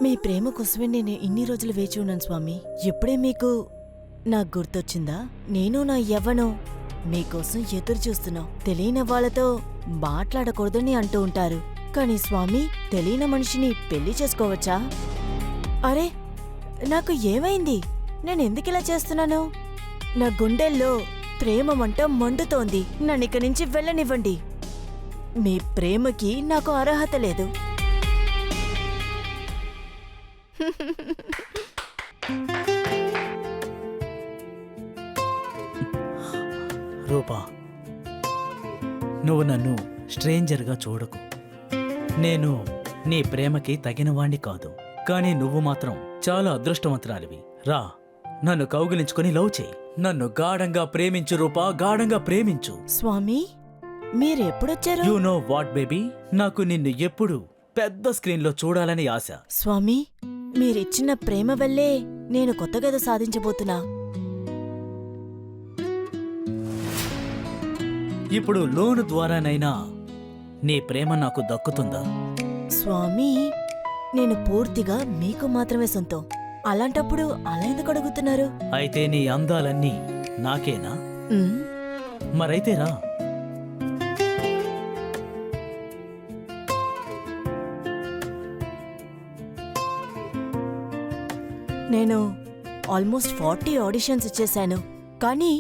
మీ ప్రేమ కోసమే నేను ఇన్ని రోజులు వేచి ఉన్నాను స్వామి. ఎప్పుడే మీకు నాకు గుర్తొచ్చిందా? నేను నా యవ్వనం మీకోసం ఎదురు చూస్తున్నాం. తెలియని వాళ్లతో మాట్లాడకూడదని అంటూ ఉంటారు, కానీ స్వామి తెలియని మనిషిని పెళ్లి చేసుకోవచ్చా? అరే, నాకు ఏమైంది? నేనెందుకిలా చేస్తున్నాను? నా గుండెల్లో ప్రేమ మంట మండుతోంది. నన్నిక్కడి నుంచి వెళ్ళనివ్వండి. మీ ప్రేమకి నాకు అర్హత లేదు. రూపా, నువ్వు నన్ను స్ట్రేంజర్గా చూడకు. నేను నీ ప్రేమకి తగినవాణ్ణి కాదు, కానీ నువ్వు మాత్రం చాలా అదృష్టవంతురాలివి. రా, నన్ను కౌగిలించుకొని లవ్ చేయి. నన్ను గాఢంగా ప్రేమించు రూపా, గాఢంగా ప్రేమించు. స్వామి, మీరెప్పుడొచ్చారు? యు నో వాట్ బేబీ, నాకు నిన్ను ఎప్పుడు పెద్ద స్క్రీన్లో చూడాలని ఆశ. స్వామి, మీరిచ్చిన ప్రేమ వల్లే నేను కొత్తగా సాధించబోతున్నా. ఇప్పుడు లోను ద్వారానైనా నీ ప్రేమ నాకు దక్కుతుందా? స్వామి, నేను పూర్తిగా మీకు మాత్రమే సొంతం. అలాంటప్పుడు అలా ఎందుకు అడుగుతున్నారు? అయితే నీ అందాలన్నీ నాకేనా? ఉమ్, మరైతే రా. నేను ఆల్మోస్ట్ 40 ఆడిషన్స్ ఇచ్చేశాను, కానీ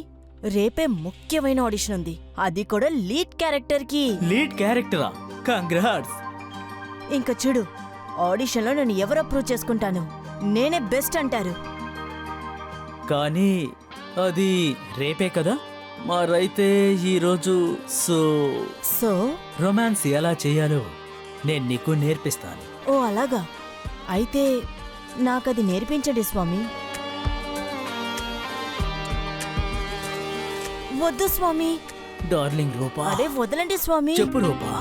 రేపే ముఖ్యమైన ఆడిషన్ ఉంది. అది కూడా లీడ్ క్యారెక్టర్కి. లీడ్ క్యారెక్టరా? కంగ్రాట్స్. ఇంక చూడు, ఆడిషన్లో నేను ఎవరు అప్రూవ్ చేసుకుంటాను? నేనే బెస్ట్ అంటారు. కానీ అది రేపే కదా? మరైతే ఈరోజు సో రొమాన్స్ ఎలా చేయాలో నేను నీకు నేర్పిస్తాను. ఓ అలాగా? అయితే నాకది నేర్పించండి స్వామి. వద్దు స్వామి. డార్లింగ్ రూపా. అరే వదలండి స్వామి. చెప్పు రూపా.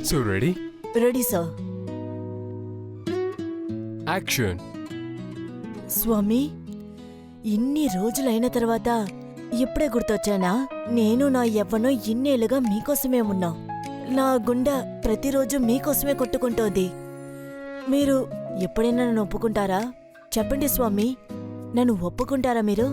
So ready? Ready sir. Action. స్వామి, ఇన్ని రోజులైన తర్వాత ఇప్పుడే గుర్తొచ్చానా? నేను నా యవ్వనం ఇన్నేళ్లుగా మీకోసమే ఉన్నా. నా గుండె ప్రతిరోజు మీకోసమే కొట్టుకుంటోంది. మీరు ఎప్పుడైనా నన్ను ఒప్పుకుంటారా? చెప్పండి స్వామి, నన్ను ఒప్పుకుంటారా మీరు?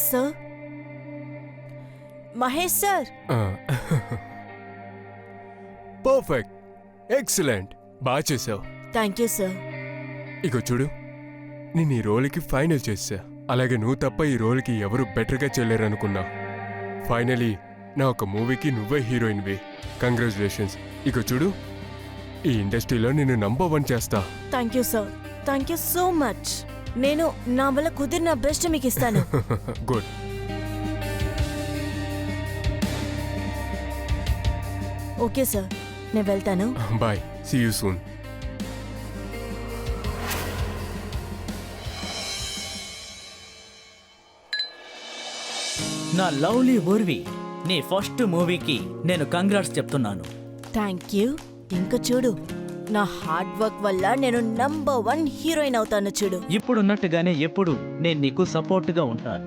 Sir, Mahesh sir. Perfect, excellent, బాగా చేసావు. Thank you sir. ఇక చూడు, నేను ఈ రోల్కి ఫైనల్ చేసా. అలాగే నువ్వు తప్ప ఈ రోల్కి ఎవరు బెటర్గా చేయలేరనుకున్నా. ఫైనలీ నా ఒక మూవీకి నువ్వే హీరోయిన్వి. కంగ్రాచులేషన్స్. ఇక చూడు, ఈ ఇండస్ట్రీలో నేను నంబర్ 1 చేస్తా. Thank you sir. Thank you so much. నేను నా వల్ల కుదిరిన బెస్ట్ మీకు ఇస్తాను. గుడ్. ఓకే సార్, నేను వెళ్తాను. Bye, see you soon. నా లవ్లీ ఊర్వి, నీ ఫస్ట్ మూవీకి నేను కంగ్రాట్స్ చెప్తున్నాను. Thank you. ఇంక చూడు, నా హార్డ్ వర్క్ వల్ల నేను నంబర్ 1 హీరోయిన్ అవుతాను చూడు. ఇప్పుడున్నట్టుగానే ఎప్పుడు నేను నీకు సపోర్ట్గా ఉంటాను.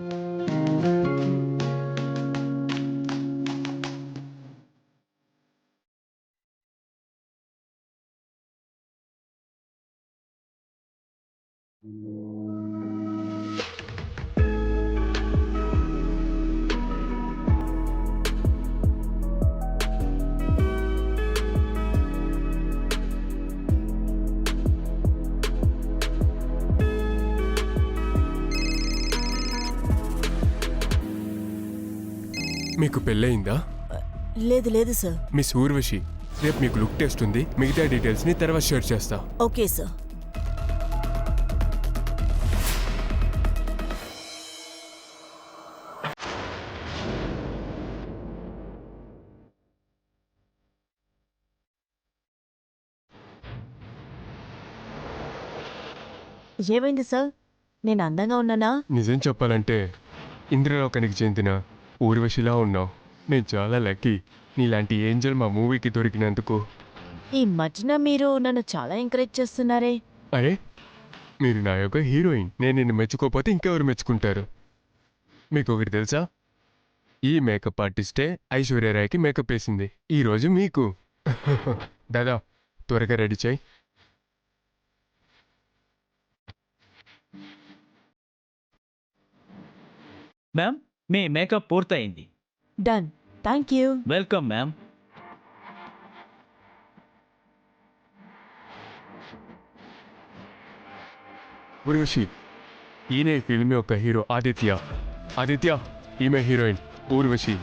మీకు పెళ్ళయిందా? లేదు లేదు సార్. మిస్ ఊర్వశి, రేపు మీకు లుక్ టెస్ట్ ఉంది. మిగతా డీటెయిల్స్ని తర్వాత షేర్ చేస్తా. Okay sir. ఏమైంది సార్? నేను అందంగా ఉన్నానా? నిజం చెప్పాలంటే ఇంద్రలోకానికి చెందిన ఊర్వశిలా ఉన్నావు. నేను చాలా లక్కీ నీలాంటి ఏంజల్ మా మూవీకి దొరికినందుకు. ఈ మధ్యన మీరు నన్ను చాలా ఎంకరేజ్ చేస్తున్నారే. అరే, మీరు నా యొక్క హీరోయిన్. నేను నిన్ను మెచ్చుకోకపోతే ఇంకెవరు మెచ్చుకుంటారు? మీకు ఒకటి తెలుసా? ఈ మేకప్ ఆర్టిస్టే ఐశ్వర్యరాయ్కి మేకప్ వేసింది. ఈరోజు మీకు. దాదా, త్వరగా రెడీ చేయి. మ్యామ్, మీ మేకప్ పూర్తయింది. Done. Thank you. Welcome ma'am. Urvashi, ఈయన ఈ ఫిల్మ్ యొక్క హీరో ఆదిత్య. ఆదిత్య, ఈమె హీరోయిన్ ఊర్వశి.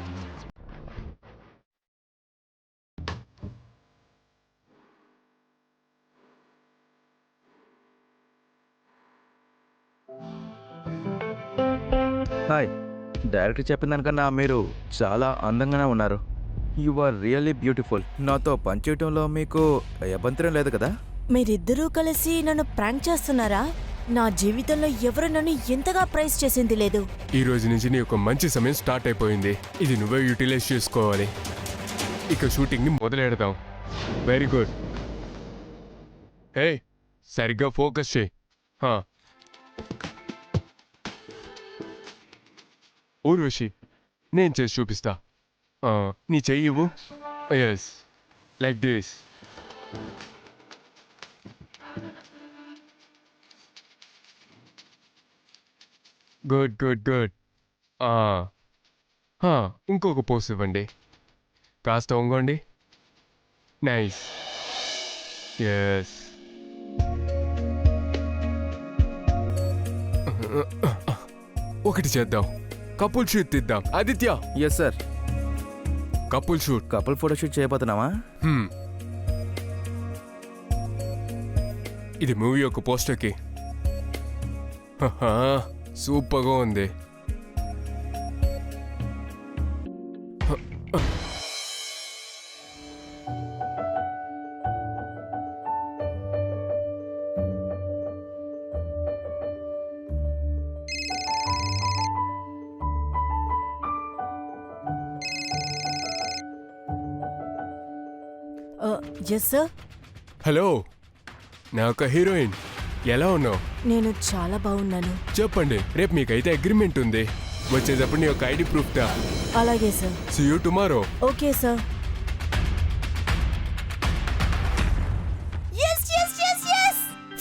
హాయ్, డైరెక్టర్ చెప్పిన దానికన్నా మీరు చాలా అందంగానే ఉన్నారు. You are really beautiful. నాతో పనిచేయటంలో మీకు అభ్యంతరం లేదు కదా? మీరిద్దరూ కలిసి నన్ను ప్రాంక్ చేస్తున్నారా? నా జీవితంలో ఎవరు నన్ను ఎంతగా ప్రైజ్ చేసింది లేదు. ఈ రోజు నుంచి నీ ఒక మంచి సమయం స్టార్ట్ అయిపోయింది. ఇది నువ్వే యూటిలైజ్ చేసుకోవాలి. ఇక షూటింగ్ని మొదలెడదాం. Very good. హే, సరిగ్గా ఫోకస్ చేయి. ఊర్వశి, నేను చేసి చూపిస్తా. నీ చెయ్యి ఇవ్వు. Yes, like this. Good good good. ఇంకొక పోస్ ఇవ్వండి. కాస్త వంగండి. నైస్. ఎస్. ఒకటి చేద్దాం. కపుల్ షూట్ తీద్దాం. Aditya, yes sir. Couple shoot. Couple photoshoot చేయబోతున్నావా? ఇది మూవీ యొక్క పోస్టర్కి. సూపర్గా ఉంది. Yes sir. హలో, నా యొక్క హీరోయిన్, ఎలా ఉన్నావు? నేను చాలా బాగున్నాను. చెప్పండి, రేపు మీకైతే అగ్రిమెంట్ ఉంది. వచ్చేటప్పుడు నీ యొక్క ఐడి ప్రూఫ్ దా. అలాగే sir. See you tomorrow. Okay sir.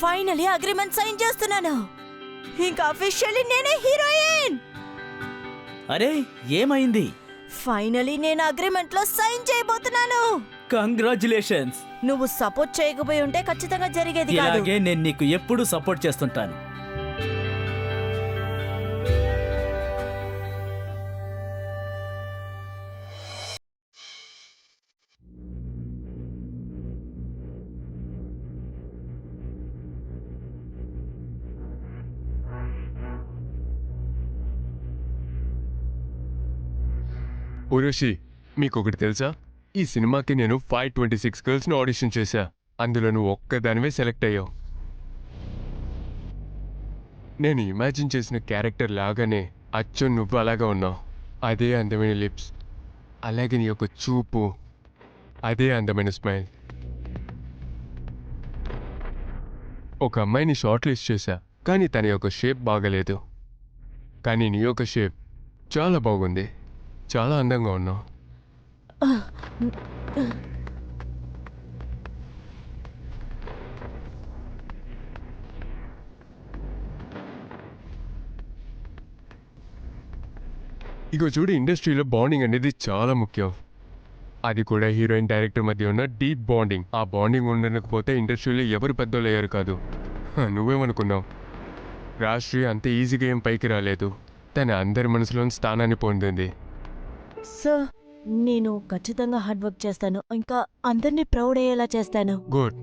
Finally agreement sign చేస్తున్నాను. ఇంకా అఫీషియల్లీ నేనే హీరోయిన్. అరే, ఏమైంది? ఫైనలీ నేను అగ్రిమెంట్ లో సైన్ చేయబోతున్నాను. కంగ్రాచులేషన్స్. నువ్వు సపోర్ట్ చేయకపోయి ఉంటే ఖచ్చితంగా జరిగేది కాదు. ఇలాగే నేను నీకు ఎప్పుడూ సపోర్ట్ చేస్తుంటాను. ఊర్వశి, మీకు ఒకటి తెలుసా? ఈ సినిమాకి నేను 526 గర్ల్స్ని ఆడిషన్ చేశా. అందులో నువ్వు ఒక్కదానివే సెలెక్ట్ అయ్యావు. నేను ఇమాజిన్ చేసిన క్యారెక్టర్ లాగానే అచ్చం నువ్వు అలాగా ఉన్నావు. అదే అందమైన లిప్స్, అలాగే నీ యొక్క చూపు, అదే అందమైన స్మైల్. ఒక అమ్మాయిని షార్ట్ లిస్ట్ చేశా, కానీ తన యొక్క షేప్ బాగలేదు. కానీ నీ యొక్క షేప్ చాలా బాగుంది. చాలా అందంగా ఉన్నావు. ఇగో చూడు, ఇండస్ట్రీలో బాండింగ్ అనేది చాలా ముఖ్యం. అది కూడా హీరోయిన్ డైరెక్టర్ మధ్య ఉన్న డీప్ బాండింగ్. ఆ బాండింగ్ ఉండకపోతే ఇండస్ట్రీలో ఎవరు పెద్దోళ్ళు అయ్యారు కాదు. నువ్వేమనుకున్నావు? రాష్ట్రీయ అంత ఈజీగా ఏం పైకి రాలేదు. తన అందరి మనసులోని స్థానాన్ని పొందింది. సార్ నేను ఖచ్చితంగా హార్డ్ వర్క్ చేస్తాను, ఇంకా అందరినీ ప్రౌడ్ అయ్యేలా చేస్తాను. Good,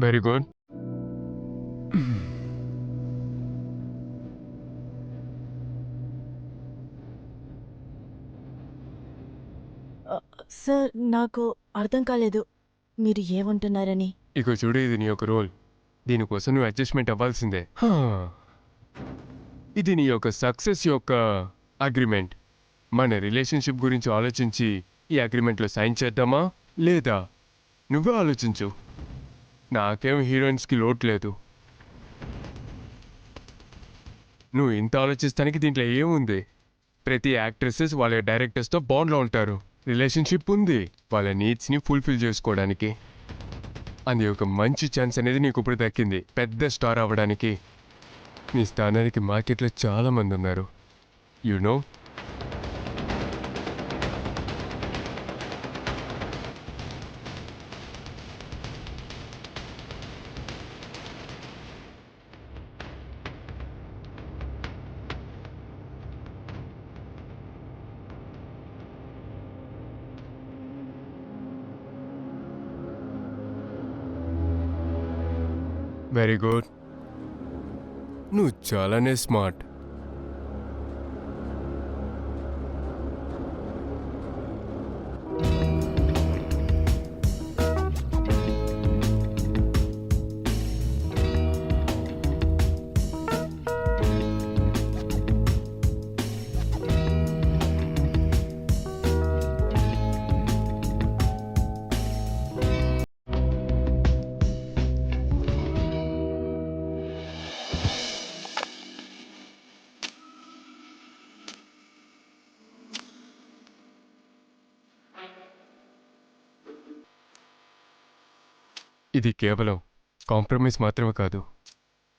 very good. సార్ నాకు అర్థం కాలేదు మీరు ఏమంటున్నారని. ఇక చూడు, ఇది నీ యొక్క రోల్. దీనికోసం నువ్వు అడ్జస్ట్మెంట్ అవ్వాల్సిందే. ఇది నీ యొక్క సక్సెస్ యొక్క అగ్రిమెంట్. మన రిలేషన్షిప్ గురించి ఆలోచించి ఈ అగ్రిమెంట్లో సైన్ చేద్దామా లేదా నువ్వే ఆలోచించు. నాకేం హీరోయిన్స్కి లోటు లేదు. నువ్వు ఇంత ఆలోచిస్తానికి దీంట్లో ఏముంది? ప్రతి యాక్ట్రెసెస్ వాళ్ళ డైరెక్టర్స్తో బాండ్లో ఉంటారు. రిలేషన్షిప్ ఉంది వాళ్ళ నీడ్స్ని ఫుల్ఫిల్ చేసుకోవడానికి. అది ఒక మంచి ఛాన్స్ అనేది నీకు ఇప్పుడు దక్కింది పెద్ద స్టార్ అవ్వడానికి. నీ స్థానానికి మార్కెట్లో చాలా మంది ఉన్నారు. You know. Very good. నువ్వు చాలానే స్మార్ట్. ఇది కేవలం కాంప్రమైజ్ మాత్రమే కాదు,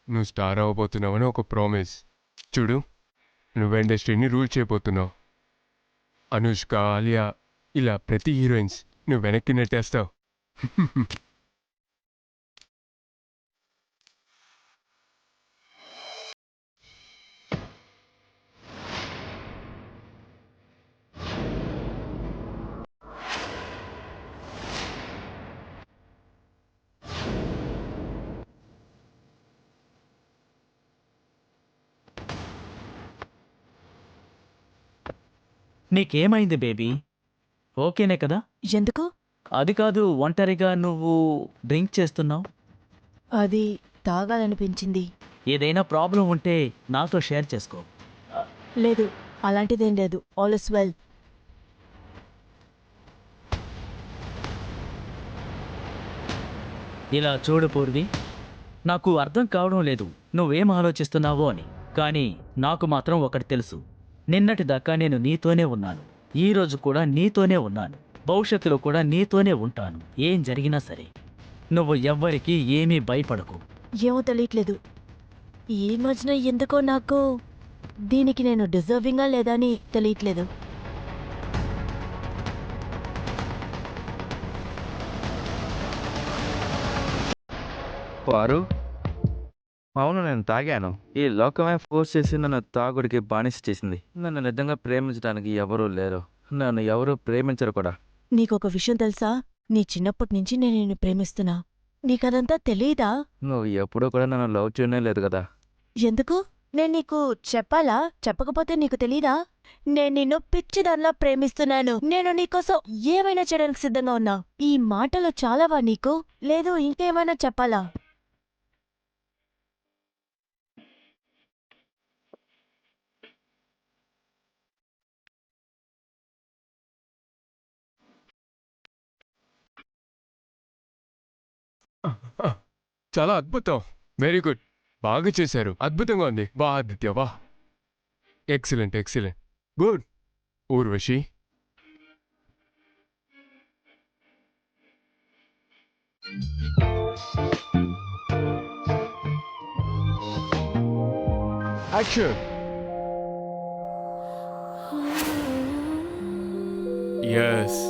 నువ్వు స్టార్ అవ్వబోతున్నావని ఒక ప్రామిస్. చూడు, నువ్వు ఇండస్ట్రీని రూల్ చేయబోతున్నావు. అనుష్క, ఆలియా ఇలా ప్రతి హీరోయిన్స్ నువ్వు వెనక్కి నెట్టేస్తావు. నీకేమైంది బేబీ? ఓకేనే కదా? ఎందుకు? అది కాదు, ఒంటరిగా నువ్వు డ్రింక్ చేస్తున్నావు. అది తాగాలనిపించింది. ఏదైనా ప్రాబ్లం ఉంటే నాతో షేర్ చేసుకో. లేదు, అలాంటిదేం లేదు. All is well. ఇలా చూడు పూర్వి, నాకు అర్థం కావడం లేదు నువ్వేం ఆలోచిస్తున్నావో అని. కానీ నాకు మాత్రం ఒకటి తెలుసు, నిన్నటి దాకా నేను నీతోనే ఉన్నాను, ఈ రోజు కూడా నీతోనే ఉన్నాను, భవిష్యత్తులో కూడా నీతోనే ఉంటాను. ఏం జరిగినా సరే నువ్వు ఎవ్వరికీ ఏమీ భయపడకు. ఏమో తెలియట్లేదు, ఈ మధ్యన ఎందుకో నాకు దీనికి నేను డిజర్వింగా లేదా అని తెలియట్లేదు. వారు అవును, నేను తాగాను. ఈ లోకమే ఫోర్స్ చేసి నన్ను తాగుడికి బానిస చేసింది. నన్ను నిజంగా ప్రేమించడానికి ఎవరూ లేరు, నన్ను ఎవరూ ప్రేమించరు కూడా. నీకొక విషయం తెలుసా? నీ చిన్నప్పటి నుంచి నేను నిన్ను ప్రేమిస్తున్నా. నీకదంతా తెలీదా? నువ్వు ఎప్పుడూ కూడా నన్ను లవ్ చేయనే లేదు కదా. ఎందుకు? నేను నీకు చెప్పాలా? చెప్పకపోతే నీకు తెలీదా? నేను నిన్ను పిచ్చిదాన్లా ప్రేమిస్తున్నాను. నేను నీకోసం ఏమైనా చేయడానికి సిద్ధంగా ఉన్నా. ఈ మాటలు చాలావా నీకు? లేదు ఇంకేమైనా చెప్పాలా? చాలా అద్భుతం. వెరీ గుడ్, బాగా చేశారు. అద్భుతంగా ఉంది. వా ఆదిత్య, వా. Excellent, excellent, good. Urvashi, action. Yes.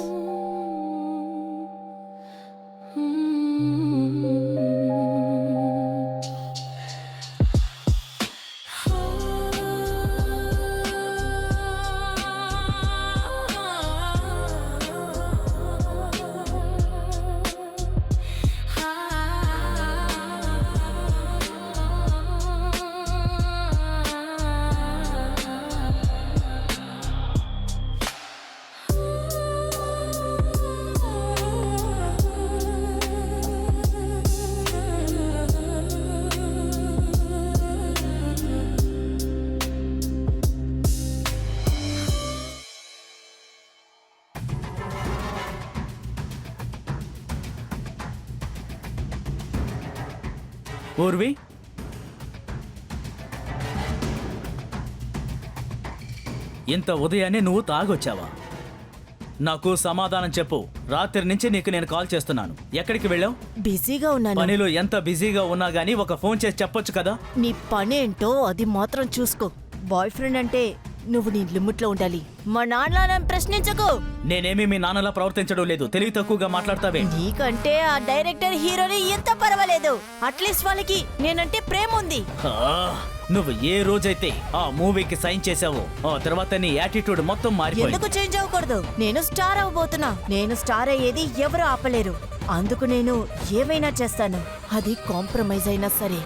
Urvi, ఇంత ఉదయాన్నే నువ్వు తాగొచ్చావా? నాకు సమాధానం చెప్పు. రాత్రి నుంచి నీకు నేను కాల్ చేస్తున్నాను. ఎక్కడికి వెళ్ళావు? బిజీగా ఉన్నాను. పనిలో ఎంత బిజీగా ఉన్నా గానీ ఒక ఫోన్ చేసి చెప్పొచ్చు కదా. నీ పనేంటో అది మాత్రం చూసుకో. బాయ్ ఫ్రెండ్ అంటే నువ్వు నీ లిమిట్లో ఉండాలి. మా నాన్న ప్రశ్నించకు. నేనేమీ మీ నాన్నలా ప్రవర్తించడం లేదు. తెలివి తక్కువగా మాట్లాడతావే. నీకంటే ఆ డైరెక్టర్ హీరోని ఎంత పర్వాలేదు. అట్లీస్ట్ వాళ్ళకి నేనంటే ప్రేమ ఉంది. హా, నువ్వు ఏ రోజైతే ఆ మూవీకి సైన్ చేసావో ఆ తర్వాత నీ యాటిట్యూడ్ మొత్తం మారిపోయింది. ఎందుకు చేంజ్ అవ్వకూడదు? నేను స్టార్ అవ్వబోతున్నా. నేను స్టార్ అయ్యేది ఎవరు ఆపలేరు. అందుకు నేను ఏవైనా చేస్తాను. అది కాంప్రమైజ్ అయినా సరే.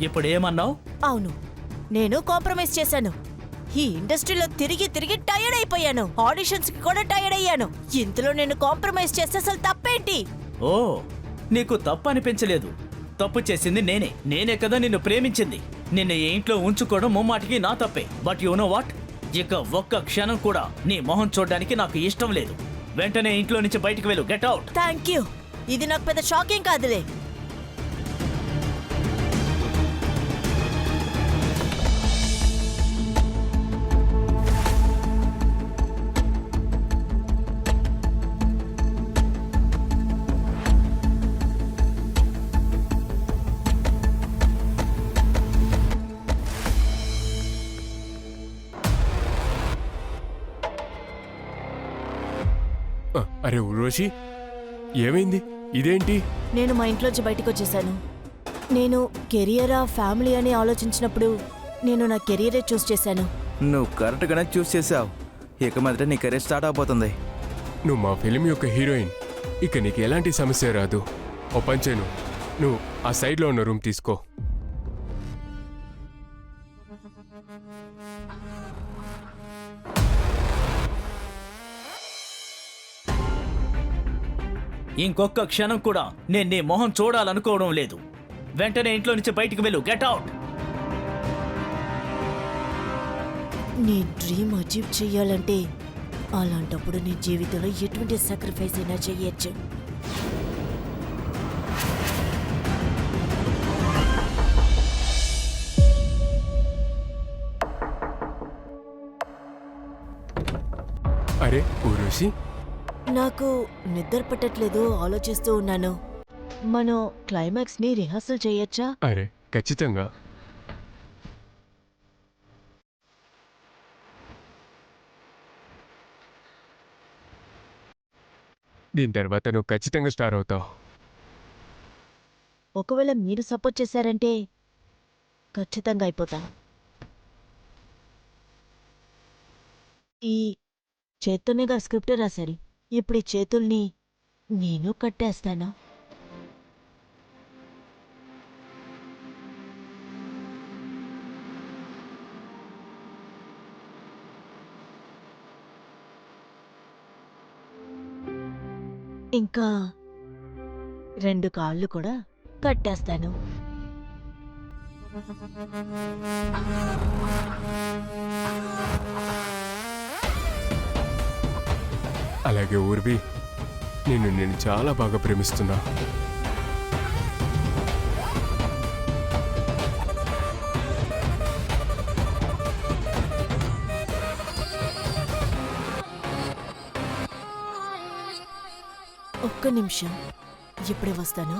ఇప్పుడు ఏమన్నావు? అవును, నేను కాంప్రమైజ్ చేశాను. ఈ ఇండస్ట్రీలో తిరిగి తిరిగి టైర్డ్ అయిపోయాను. ఆడిషన్స్ కి కూడా టైర్డ్ అయ్యాను. ఇందులో నేను కాంప్రమైజ్ చేస్తే అసలు తప్పేంటి? ఓ, నీకు తప్పు అనిపించలేదు. తప్పు చేసింది నేనే కదా నిన్ను ప్రేమించింది. నిన్ను ఈ ఇంట్లో ఉంచుకోవడం ముమ్మాటికి నా తప్పే. బట్ యు నో వాట్, ఇక ఒక్క క్షణం కూడా నీ మొహం చూడడానికి నాకు ఇష్టం లేదు. వెంటనే ఇంట్లో నుంచి బయటికి వెళ్ళు. Get out. Thank you. ఇది నాకు పెద్ద షాకింగ్ కాదులే. అరే ఊర్వశి, ఏమైంది? ఇదేంటి? నేను మా ఇంట్లోంచి బయటకు వచ్చేసాను. నేను కెరియరా ఫ్యామిలీ అని ఆలోచించినప్పుడు నేను నా కెరియరే చూస్ చేశాను. నువ్వు కరెక్ట్గానే చూస్ చేసావు. ఇక మొదట నీ కెరీర్ స్టార్ట్ అవబోతుంది. నువ్వు మా ఫిలిం యొక్క హీరోయిన్. ఇక నీకు ఎలాంటి సమస్య రాదు. ఓ పంచేను, నువ్వు ఆ సైడ్లో ఉన్న రూమ్ తీసుకో. ఇంకొక క్షణం కూడా నేను నీ మొహం చూడాలనుకోవడం లేదు. వెంటనే ఇంట్లో నుంచి బయటికి వెళ్ళు. Get out. నీ డ్రీమ్ అచీవ్ చెయ్యాలంటే అలాంటప్పుడు నీ జీవితంలో ఎటువంటి సాక్రిఫైస్ అయినా చెయ్యొచ్చు. అరే ఊర్వశి, నాకు నిద్ర పట్టట్లేదు. ఆలోచిస్తూ ఉన్నాను. మనం క్లైమాక్స్ ని రిహార్సల్ చేయొచ్చా? అరే ఖచ్చితంగా. దీని తర్వాత నువ్వు ఖచ్చితంగా స్టార్ అవుతావు. ఒకవేళ మీరు సపోర్ట్ చేశారంటే ఖచ్చితంగా అయిపోతాను. ఈ చేత్తోనేగా స్క్రిప్ట్ రాశారు. ఇప్పుడు ఈ చేతుల్ని నేను కట్టేస్తాను. ఇంకా 2 కాళ్ళు కూడా కట్టేస్తాను. అలాగే ఊర్వి, నేను చాలా బాగా ప్రేమిస్తున్నా. ఒక్క నిమిషం, ఇప్పుడే వస్తాను.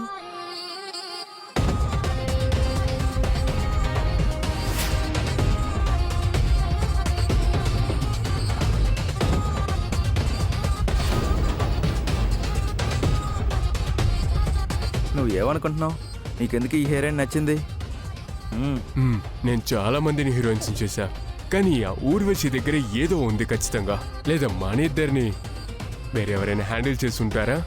నువ్వు ఏమనుకుంటున్నావు? నీకెందుకు ఈ హీరోయిన్ నచ్చింది? నేను చాలా మందిని హీరోయిన్స్ చేశా, కానీ ఆ ఊర్వశి దగ్గర ఏదో ఉంది ఖచ్చితంగా. లేదా మన ఇద్దరిని వేరెవరైనా హ్యాండిల్ చేసి ఉంటారా?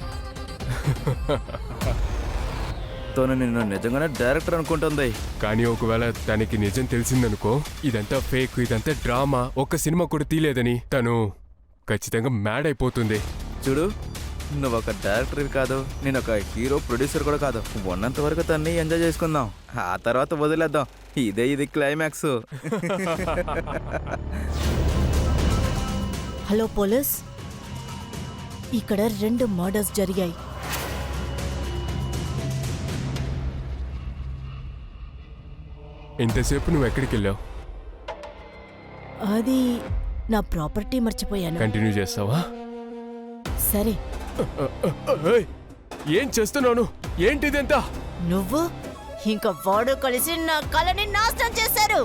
తను నిన్ను నిజంగానే డైరెక్టర్ అనుకుంటుంది. కానీ ఒకవేళ తనకి నిజం తెలిసిందనుకో, ఇదంతా ఫేక్, ఇదంతా డ్రామా, ఒక్క సినిమా కూడా తీలేదని, తను ఖచ్చితంగా మ్యాడ్ అయిపోతుంది. చూడు, నువ్వు ఒక డైరెక్టర్ కాదు, నేను ఒక హీరో ప్రొడ్యూసర్ కూడా కాదు. ఉన్నంత వరకు తన్ని ఎంజాయ్ చేసుకుందాం, ఆ తర్వాత వదిలేద్దాం. ఇది క్లైమాక్స్. హలో పోలీస్, ఇక్కడ 2 మర్డర్స్ జరిగాయి. ఇంతసేపు నువ్వు ఎక్కడికి వెళ్ళావు? అది నా ప్రాపర్టీ మర్చిపోయాను. కంటిన్యూ చేస్తావా? సరే, ఏయ్, ఏం చేస్తున్నాను? ఏంటిదంతా? నువ్వు ఇంకా వాడు కలిసి నా కళని నాశనం చేశారు.